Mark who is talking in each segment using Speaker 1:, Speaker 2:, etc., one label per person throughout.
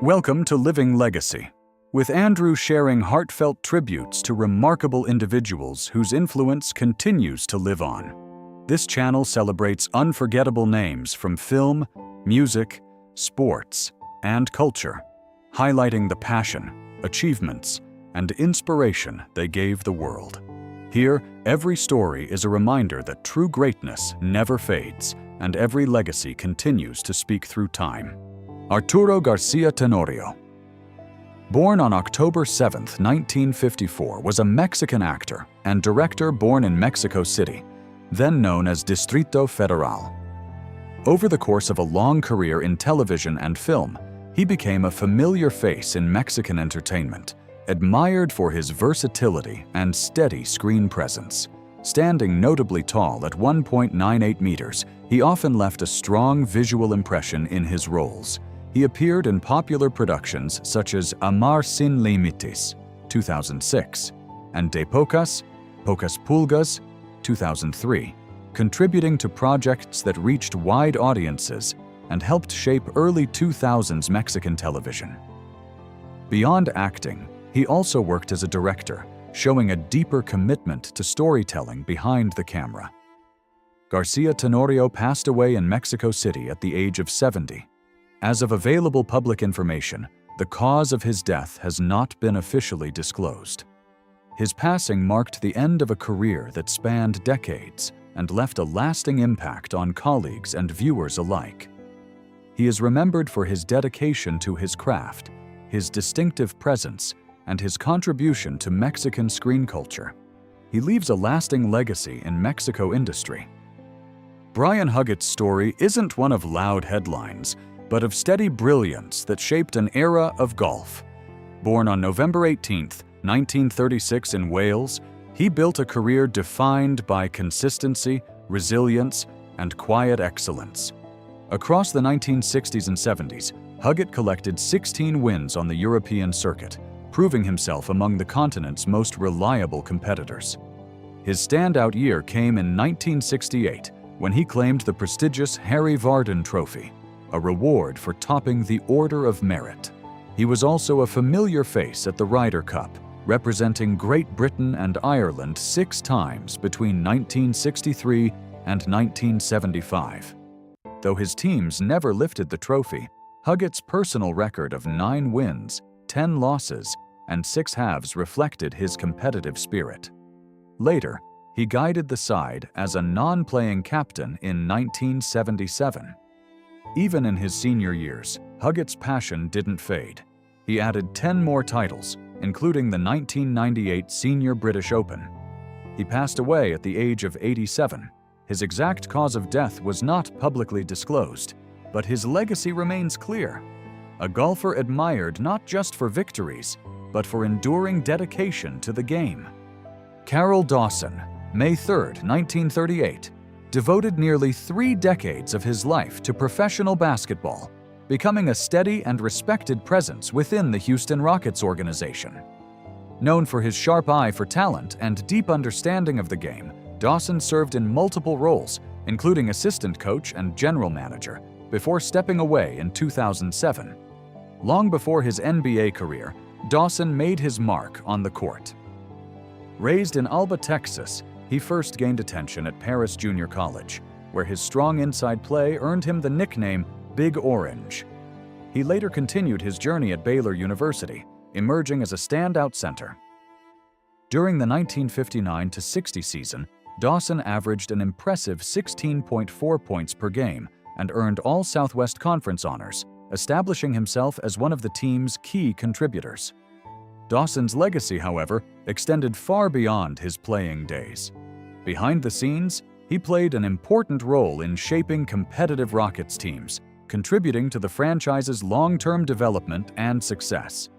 Speaker 1: Welcome to Living Legacy, with Andrew sharing heartfelt tributes to remarkable individuals whose influence continues to live on. This channel celebrates unforgettable names from film, music, sports, and culture, highlighting the passion, achievements, and inspiration they gave the world. Here, every story is a reminder that true greatness never fades, and every legacy continues to speak through time. Arturo Garcia Tenorio. Born on October 7, 1954, was a Mexican actor and director born in Mexico City, then known as Distrito Federal. Over the course of a long career in television and film, he became a familiar face in Mexican entertainment, admired for his versatility and steady screen presence. Standing notably tall at 1.98 meters, he often left a strong visual impression in his roles. He appeared in popular productions such as Amar Sin Límites, 2006, and De Pocas Pulgas, 2003, contributing to projects that reached wide audiences and helped shape early 2000s Mexican television. Beyond acting, he also worked as a director, showing a deeper commitment to storytelling behind the camera. Garcia Tenorio passed away in Mexico City at the age of 70. As of available public information, the cause of his death has not been officially disclosed. His passing marked the end of a career that spanned decades and left a lasting impact on colleagues and viewers alike. He is remembered for his dedication to his craft, his distinctive presence, and his contribution to Mexican screen culture. He leaves a lasting legacy in Mexico industry. Brian Huggett's story isn't one of loud headlines, but of steady brilliance that shaped an era of golf. Born on November 18, 1936 in Wales, he built a career defined by consistency, resilience, and quiet excellence. Across the 1960s and 70s, Huggett collected 16 wins on the European circuit, proving himself among the continent's most reliable competitors. His standout year came in 1968, when he claimed the prestigious Harry Vardon Trophy, a reward for topping the Order of Merit. He was also a familiar face at the Ryder Cup, representing Great Britain and Ireland 6 times between 1963 and 1975. Though his teams never lifted the trophy, Huggett's personal record of 9 wins, 10 losses, and 6 halves reflected his competitive spirit. Later, he guided the side as a non-playing captain in 1977. Even in his senior years, Huggett's passion didn't fade. He added 10 more titles, including the 1998 Senior British Open. He passed away at the age of 87. His exact cause of death was not publicly disclosed, but his legacy remains clear. A golfer admired not just for victories, but for enduring dedication to the game. Carroll Dawson, May 3, 1938, devoted nearly 3 decades of his life to professional basketball, becoming a steady and respected presence within the Houston Rockets organization. Known for his sharp eye for talent and deep understanding of the game, Dawson served in multiple roles, including assistant coach and general manager, before stepping away in 2007. Long before his NBA career, Dawson made his mark on the court. Raised in Alba, Texas, he first gained attention at Paris Junior College, where his strong inside play earned him the nickname Big Orange. He later continued his journey at Baylor University, emerging as a standout center. During the 1959-60 season, Dawson averaged an impressive 16.4 points per game and earned all Southwest Conference honors, establishing himself as one of the team's key contributors. Dawson's legacy, however, extended far beyond his playing days. Behind the scenes, he played an important role in shaping competitive Rockets teams, contributing to the franchise's long-term development and success.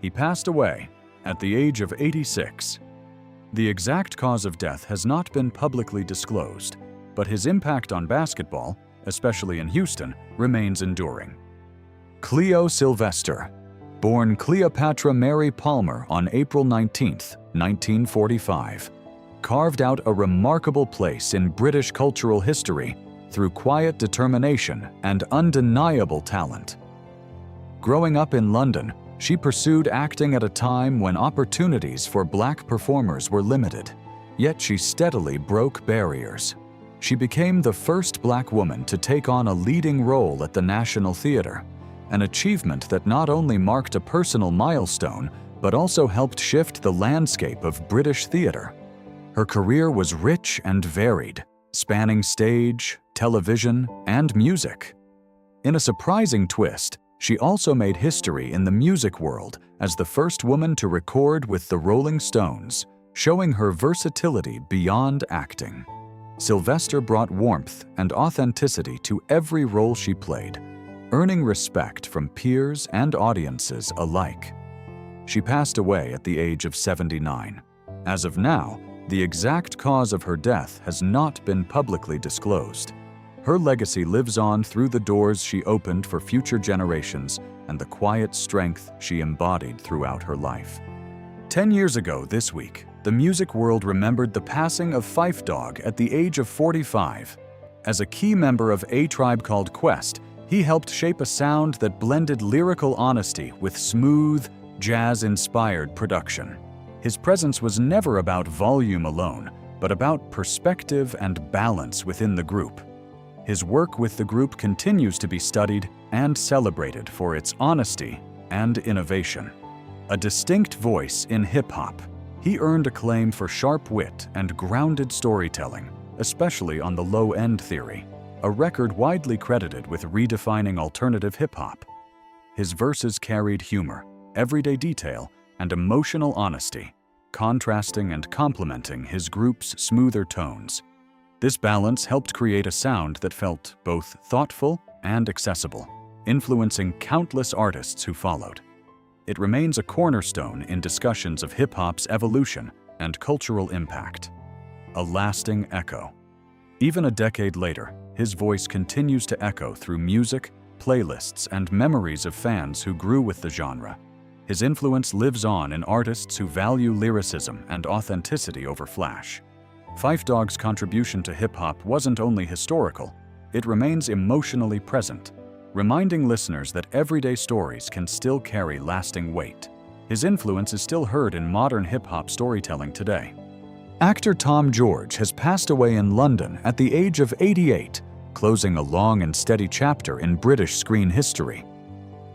Speaker 1: He passed away at the age of 86. The exact cause of death has not been publicly disclosed, but his impact on basketball, especially in Houston, remains enduring. Cleo Sylvester. Born Cleopatra Mary Palmer on April 19, 1945, carved out a remarkable place in British cultural history through quiet determination and undeniable talent. Growing up in London, she pursued acting at a time when opportunities for Black performers were limited. Yet she steadily broke barriers. She became the first Black woman to take on a leading role at the National Theatre, an achievement that not only marked a personal milestone, but also helped shift the landscape of British theatre. Her career was rich and varied, spanning stage, television, and music. In a surprising twist, she also made history in the music world as the first woman to record with the Rolling Stones, showing her versatility beyond acting. Sylvester brought warmth and authenticity to every role she played, earning respect from peers and audiences alike. She passed away at the age of 79. As of now, the exact cause of her death has not been publicly disclosed. Her legacy lives on through the doors she opened for future generations and the quiet strength she embodied throughout her life. 10 years ago this week, the music world remembered the passing of Phife Dawg at the age of 45. As a key member of A Tribe Called Quest, he helped shape a sound that blended lyrical honesty with smooth, jazz-inspired production. His presence was never about volume alone, but about perspective and balance within the group. His work with the group continues to be studied and celebrated for its honesty and innovation. A distinct voice in hip-hop, he earned acclaim for sharp wit and grounded storytelling, especially on the low-end theory, a record widely credited with redefining alternative hip-hop. His verses carried humor, everyday detail, and emotional honesty, contrasting and complementing his group's smoother tones. This balance helped create a sound that felt both thoughtful and accessible, influencing countless artists who followed. It remains a cornerstone in discussions of hip-hop's evolution and cultural impact. A lasting echo. Even a decade later, his voice continues to echo through music, playlists, and memories of fans who grew with the genre. His influence lives on in artists who value lyricism and authenticity over flash. Phife Dawg's contribution to hip-hop wasn't only historical, it remains emotionally present, reminding listeners that everyday stories can still carry lasting weight. His influence is still heard in modern hip-hop storytelling today. Actor Tom George has passed away in London at the age of 88, closing a long and steady chapter in British screen history.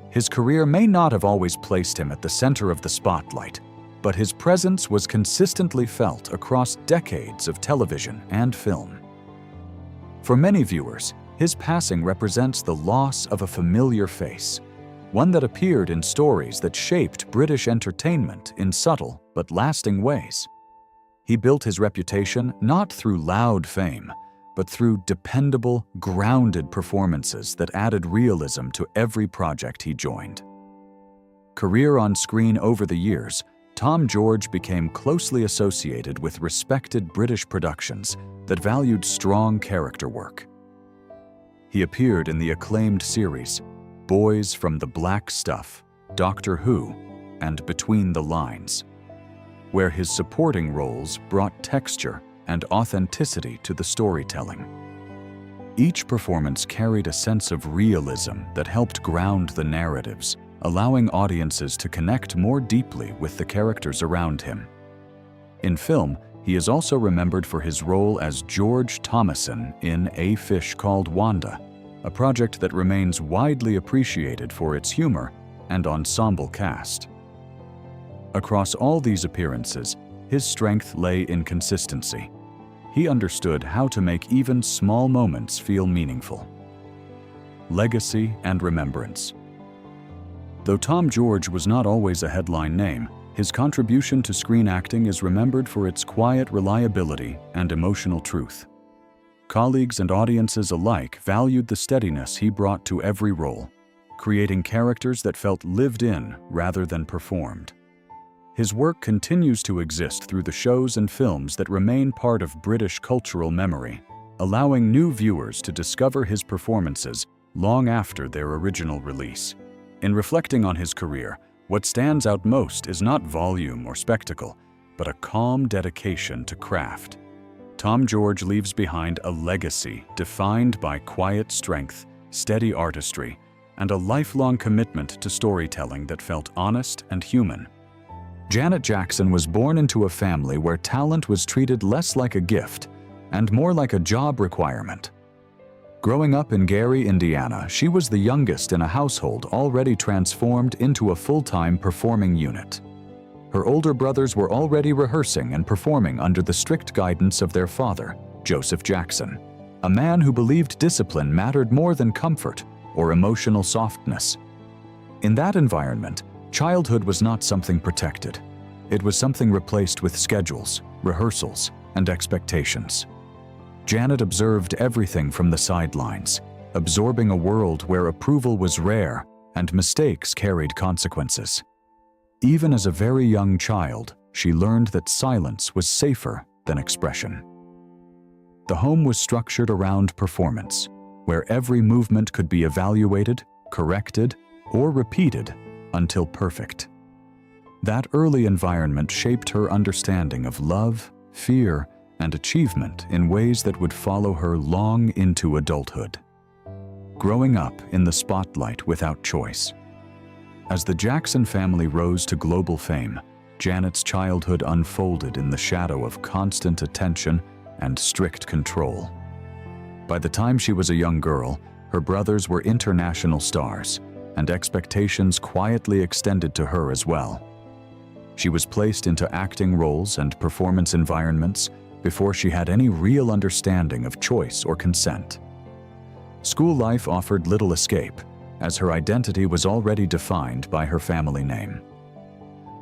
Speaker 1: His career may not have always placed him at the center of the spotlight, but his presence was consistently felt across decades of television and film. For many viewers, his passing represents the loss of a familiar face, one that appeared in stories that shaped British entertainment in subtle but lasting ways. He built his reputation not through loud fame, but through dependable, grounded performances that added realism to every project he joined. Career on screen over the years, Tom George became closely associated with respected British productions that valued strong character work. He appeared in the acclaimed series Boys from the Black Stuff, Doctor Who, and Between the Lines, where his supporting roles brought texture and authenticity to the storytelling. Each performance carried a sense of realism that helped ground the narratives, allowing audiences to connect more deeply with the characters around him. In film, he is also remembered for his role as George Thomason in A Fish Called Wanda, a project that remains widely appreciated for its humor and ensemble cast. Across all these appearances, his strength lay in consistency. He understood how to make even small moments feel meaningful. Legacy and remembrance. Though Tom George was not always a headline name, his contribution to screen acting is remembered for its quiet reliability and emotional truth. Colleagues and audiences alike valued the steadiness he brought to every role, creating characters that felt lived in rather than performed. His work continues to exist through the shows and films that remain part of British cultural memory, allowing new viewers to discover his performances long after their original release. In reflecting on his career, what stands out most is not volume or spectacle, but a calm dedication to craft. Tom George leaves behind a legacy defined by quiet strength, steady artistry, and a lifelong commitment to storytelling that felt honest and human. Janet Jackson was born into a family where talent was treated less like a gift and more like a job requirement. Growing up in Gary, Indiana, she was the youngest in a household already transformed into a full-time performing unit. Her older brothers were already rehearsing and performing under the strict guidance of their father, Joseph Jackson, a man who believed discipline mattered more than comfort or emotional softness. In that environment, childhood was not something protected. It was something replaced with schedules, rehearsals, and expectations. Janet observed everything from the sidelines, absorbing a world where approval was rare and mistakes carried consequences. Even as a very young child, she learned that silence was safer than expression. The home was structured around performance, where every movement could be evaluated, corrected, or repeated until perfect. That early environment shaped her understanding of love, fear, and achievement in ways that would follow her long into adulthood. Growing up in the spotlight without choice. As the Jackson family rose to global fame, Janet's childhood unfolded in the shadow of constant attention and strict control. By the time she was a young girl, her brothers were international stars, and expectations quietly extended to her as well. She was placed into acting roles and performance environments before she had any real understanding of choice or consent. School life offered little escape, as her identity was already defined by her family name.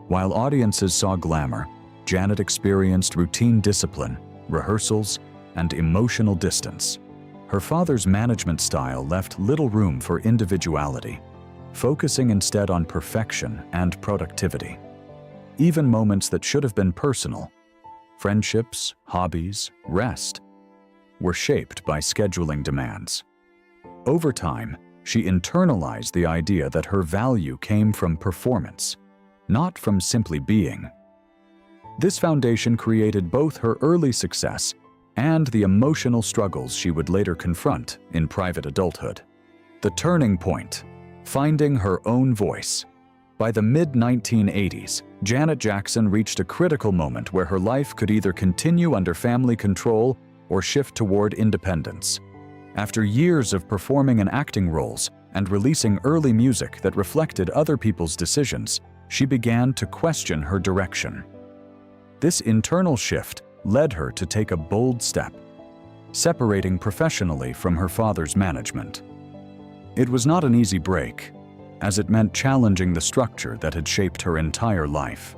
Speaker 1: While audiences saw glamour, Janet experienced routine discipline, rehearsals, and emotional distance. Her father's management style left little room for individuality, focusing instead on perfection and productivity. Even moments that should have been personal, friendships, hobbies, rest, were shaped by scheduling demands. Over time, she internalized the idea that her value came from performance, not from simply being. This foundation created both her early success and the emotional struggles she would later confront in private adulthood. The turning point: finding her own voice. By the mid-1980s, Janet Jackson reached a critical moment where her life could either continue under family control or shift toward independence. After years of performing and acting roles and releasing early music that reflected other people's decisions, she began to question her direction. This internal shift led her to take a bold step, separating professionally from her father's management. It was not an easy break, as it meant challenging the structure that had shaped her entire life.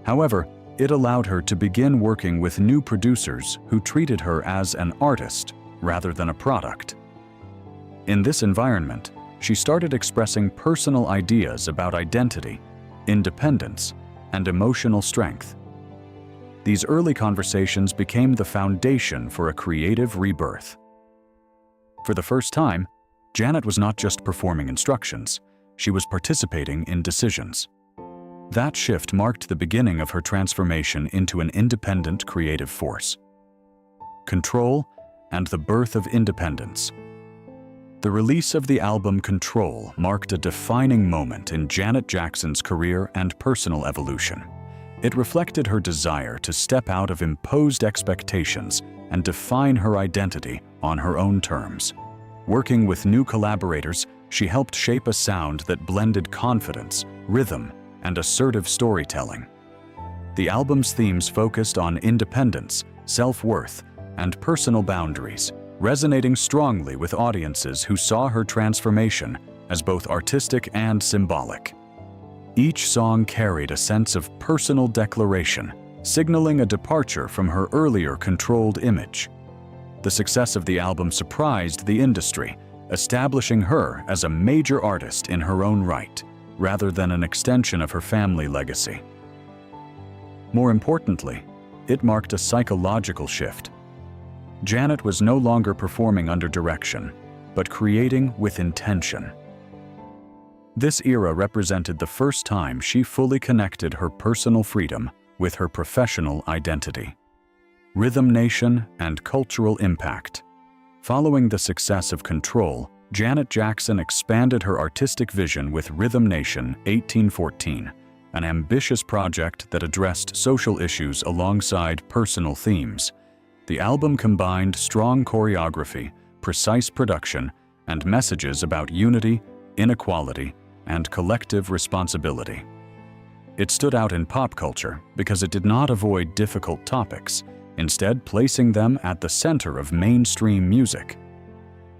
Speaker 1: However, it allowed her to begin working with new producers who treated her as an artist rather than a product. In this environment, she started expressing personal ideas about identity, independence, and emotional strength. These early conversations became the foundation for a creative rebirth. For the first time, Janet was not just performing instructions, she was participating in decisions. That shift marked the beginning of her transformation into an independent creative force. Control and the birth of independence. The release of the album Control marked a defining moment in Janet Jackson's career and personal evolution. It reflected her desire to step out of imposed expectations and define her identity on her own terms. Working with new collaborators, she helped shape a sound that blended confidence, rhythm, and assertive storytelling. The album's themes focused on independence, self-worth, and personal boundaries, resonating strongly with audiences who saw her transformation as both artistic and symbolic. Each song carried a sense of personal declaration, signaling a departure from her earlier controlled image. The success of the album surprised the industry, establishing her as a major artist in her own right, rather than an extension of her family legacy. More importantly, it marked a psychological shift. Janet was no longer performing under direction, but creating with intention. This era represented the first time she fully connected her personal freedom with her professional identity. Rhythm Nation and cultural impact. Following the success of Control, Janet Jackson expanded her artistic vision with Rhythm Nation 1814, an ambitious project that addressed social issues alongside personal themes. The album combined strong choreography, precise production, and messages about unity, inequality, and collective responsibility. It stood out in pop culture because it did not avoid difficult topics, instead placing them at the center of mainstream music.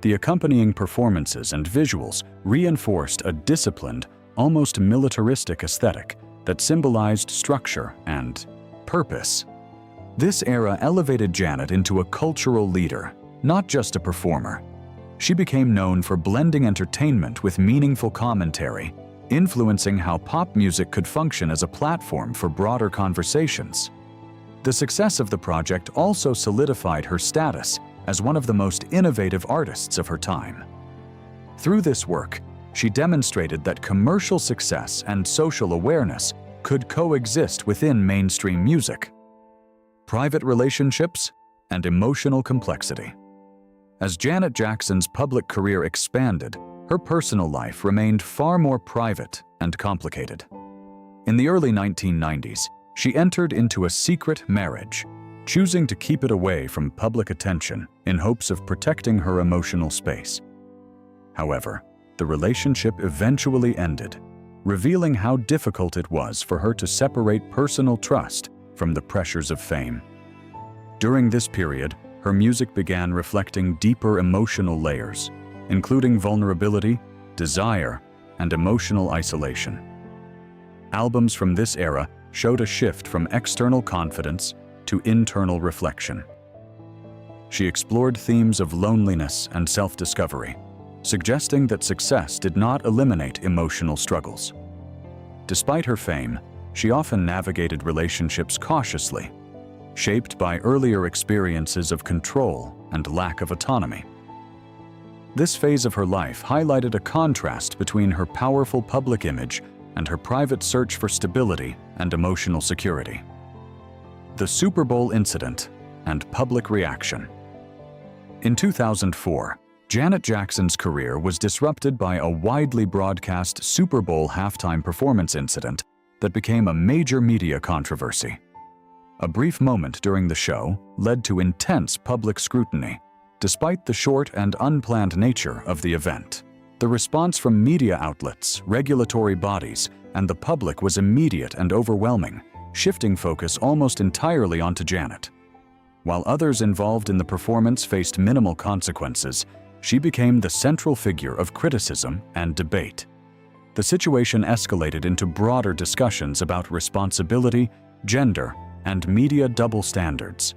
Speaker 1: The accompanying performances and visuals reinforced a disciplined, almost militaristic aesthetic that symbolized structure and purpose. This era elevated Janet into a cultural leader, not just a performer. She became known for blending entertainment with meaningful commentary, influencing how pop music could function as a platform for broader conversations. The success of the project also solidified her status as one of the most innovative artists of her time. Through this work, she demonstrated that commercial success and social awareness could coexist within mainstream music. Private relationships and emotional complexity. As Janet Jackson's public career expanded, her personal life remained far more private and complicated. In the early 1990s, she entered into a secret marriage, choosing to keep it away from public attention in hopes of protecting her emotional space. However, the relationship eventually ended, revealing how difficult it was for her to separate personal trust from the pressures of fame. During this period, her music began reflecting deeper emotional layers, including vulnerability, desire, and emotional isolation. Albums from this era showed a shift from external confidence to internal reflection. She explored themes of loneliness and self-discovery, suggesting that success did not eliminate emotional struggles. Despite her fame, she often navigated relationships cautiously, shaped by earlier experiences of control and lack of autonomy. This phase of her life highlighted a contrast between her powerful public image and her private search for stability and emotional security. The Super Bowl incident and public reaction. In 2004, Janet Jackson's career was disrupted by a widely broadcast Super Bowl halftime performance incident that became a major media controversy. A brief moment during the show led to intense public scrutiny, despite the short and unplanned nature of the event. The response from media outlets, regulatory bodies, and the public was immediate and overwhelming, shifting focus almost entirely onto Janet. While others involved in the performance faced minimal consequences, she became the central figure of criticism and debate. The situation escalated into broader discussions about responsibility, gender, and media double standards.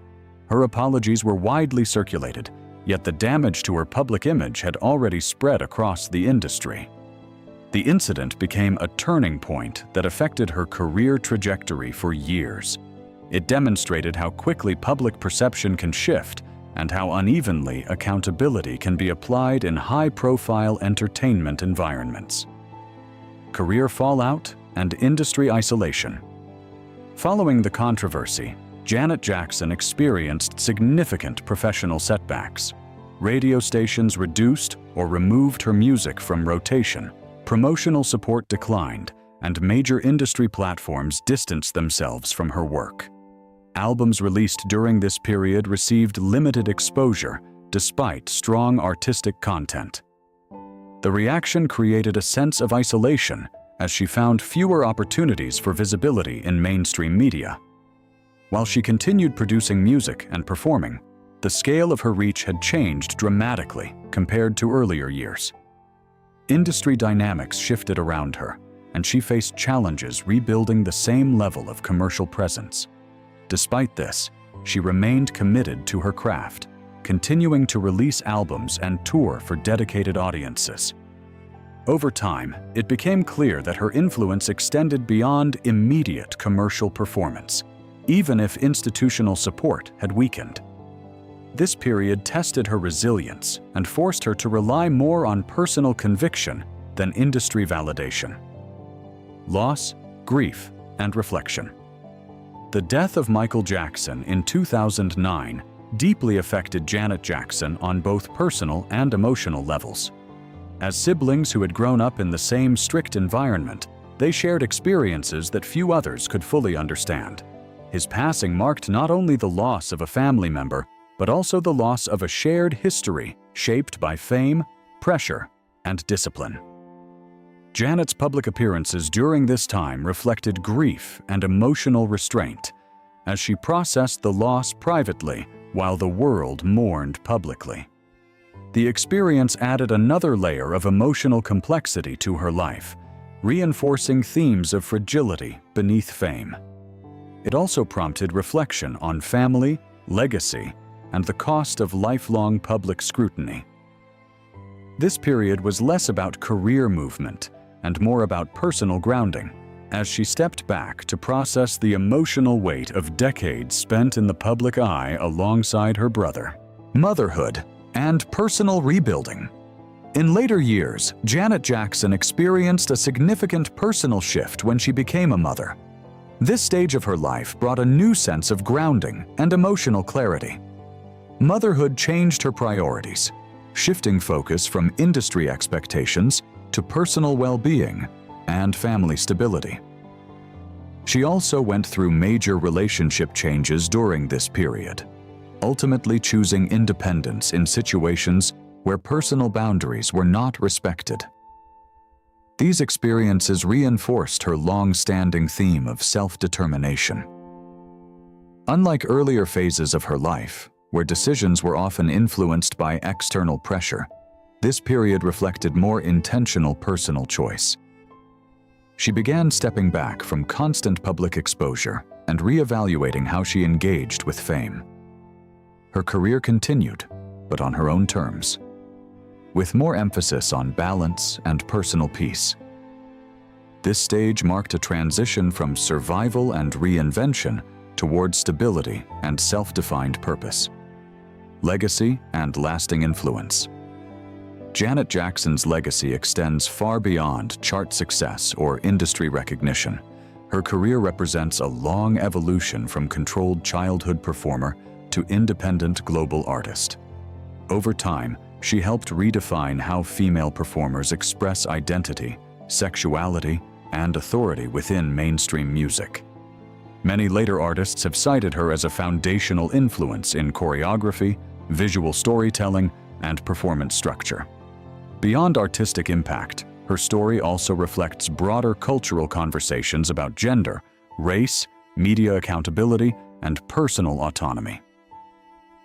Speaker 1: Her apologies were widely circulated, yet the damage to her public image had already spread across the industry. The incident became a turning point that affected her career trajectory for years. It demonstrated how quickly public perception can shift and how unevenly accountability can be applied in high-profile entertainment environments. Career fallout and industry isolation. Following the controversy, Janet Jackson experienced significant professional setbacks. Radio stations reduced or removed her music from rotation, promotional support declined, and major industry platforms distanced themselves from her work. Albums released during this period received limited exposure despite strong artistic content. The reaction created a sense of isolation as she found fewer opportunities for visibility in mainstream media. While she continued producing music and performing, the scale of her reach had changed dramatically compared to earlier years. Industry dynamics shifted around her, and she faced challenges rebuilding the same level of commercial presence. Despite this, she remained committed to her craft, continuing to release albums and tour for dedicated audiences. Over time, it became clear that her influence extended beyond immediate commercial performance, even if institutional support had weakened. This period tested her resilience and forced her to rely more on personal conviction than industry validation. Loss, grief, and reflection. The death of Michael Jackson in 2009 deeply affected Janet Jackson on both personal and emotional levels. As siblings who had grown up in the same strict environment, they shared experiences that few others could fully understand. His passing marked not only the loss of a family member, but also the loss of a shared history shaped by fame, pressure, and discipline. Janet's public appearances during this time reflected grief and emotional restraint, as she processed the loss privately while the world mourned publicly. The experience added another layer of emotional complexity to her life, reinforcing themes of fragility beneath fame. It also prompted reflection on family, legacy, and the cost of lifelong public scrutiny. This period was less about career movement and more about personal grounding, as she stepped back to process the emotional weight of decades spent in the public eye alongside her brother. Motherhood and personal rebuilding. In later years, Janet Jackson experienced a significant personal shift when she became a mother. This stage of her life brought a new sense of grounding and emotional clarity. Motherhood changed her priorities, shifting focus from industry expectations to personal well-being and family stability. She also went through major relationship changes during this period, ultimately choosing independence in situations where personal boundaries were not respected. These experiences reinforced her long-standing theme of self-determination. Unlike earlier phases of her life, where decisions were often influenced by external pressure, this period reflected more intentional personal choice. She began stepping back from constant public exposure and reevaluating how she engaged with fame. Her career continued, but on her own terms, with more emphasis on balance and personal peace. This stage marked a transition from survival and reinvention towards stability and self-defined purpose, legacy and lasting influence. Janet Jackson's legacy extends far beyond chart success or industry recognition. Her career represents a long evolution from controlled childhood performer to independent global artist. Over time, she helped redefine how female performers express identity, sexuality, and authority within mainstream music. Many later artists have cited her as a foundational influence in choreography, visual storytelling, and performance structure. Beyond artistic impact, her story also reflects broader cultural conversations about gender, race, media accountability, and personal autonomy.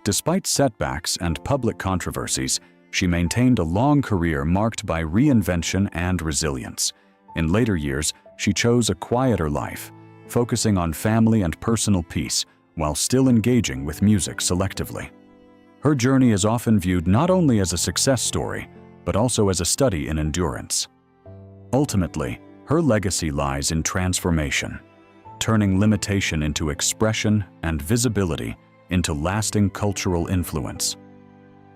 Speaker 1: Despite setbacks and public controversies, she maintained a long career marked by reinvention and resilience. In later years, she chose a quieter life, focusing on family and personal peace while still engaging with music selectively. Her journey is often viewed not only as a success story, but also as a study in endurance. Ultimately, her legacy lies in transformation, turning limitation into expression and visibility into lasting cultural influence.